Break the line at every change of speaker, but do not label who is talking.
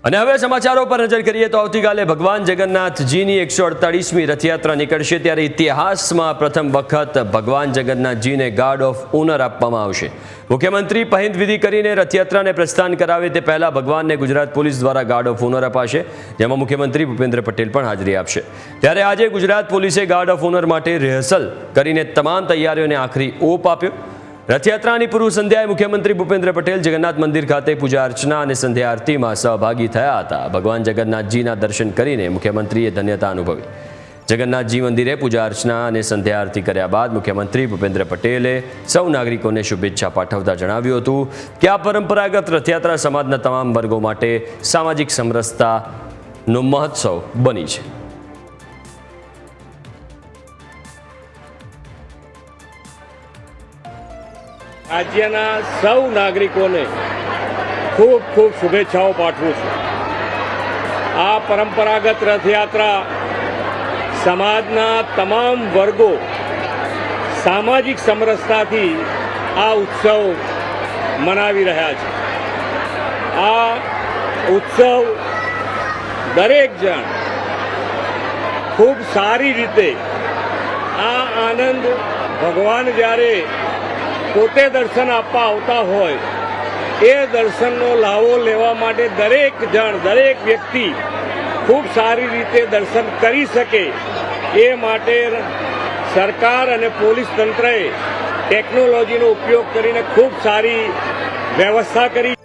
અને હવે સમાચારો પર નજર કરીએ તો આવતીકાલે ભગવાન જગન્નાથજીની 148મી રથયાત્રા નીકળશે, ત્યારે ઇતિહાસમાં પ્રથમ વખત ભગવાન જગન્નાથજીને ગાર્ડ ઓફ ઓનર આપવામાં આવશે। મુખ્યમંત્રી પહિંદ વિધિ કરીને રથયાત્રાને પ્રસ્થાન કરાવે તે પહેલા ભગવાનને ગુજરાત પોલીસ દ્વારા ગાર્ડ ઓફ ઓનર અપાશે, જેમાં મુખ્યમંત્રી ભૂપેન્દ્ર પટેલ પણ હાજરી આપશે। ત્યારે આજે ગુજરાત પોલીસે ગાર્ડ ઓફ ઓનર માટે રિહર્સલ કરીને તમામ તૈયારીઓને આખરી ઓપ આપ્યો। રથયાત્રાની પૂર્વ સંધ્યાએ મુખ્યમંત્રી ભૂપેન્દ્ર પટેલ જગન્નાથ મંદિર ખાતે પૂજા અર્ચના અને સંધ્યા આરતીમાં સહભાગી થયા હતા। ભગવાન જગન્નાથજીના દર્શન કરીને મુખ્યમંત્રીએ ધન્યતા અનુભવી। જગન્નાથજી મંદિરે પૂજા અર્ચના અને સંધ્યા આરતી કર્યા બાદ મુખ્યમંત્રી ભૂપેન્દ્ર પટેલે સૌ નાગરિકોને શુભેચ્છા પાઠવતા જણાવ્યું હતું કે આ પરંપરાગત રથયાત્રા સમાજના તમામ વર્ગો માટે સામાજિક સમરસતાનો મહોત્સવ બની છે।
રાજ્યના સૌ નાગરિકોને ખૂબ ખૂબ શુભેચ્છાઓ પાઠવું છું। આ પરંપરાગત રથયાત્રા સમાજના તમામ વર્ગો સામાજિક સમરસતાથી આ ઉત્સવ મનાવી રહ્યા છે। આ ઉત્સવ દરેક જણ ખૂબ સારી રીતે આ આનંદ ભગવાન જ્યારે પોતે દર્શન આપવા આવતા હોય એ દર્શનનો લાવો લેવા માટે દરેક જણ દરેક વ્યક્તિ ખૂબ સારી રીતે દર્શન કરી શકે એ માટે સરકાર અને પોલીસ તંત્રએ ટેકનોલોજીનો ઉપયોગ કરીને ખૂબ સારી વ્યવસ્થા કરી।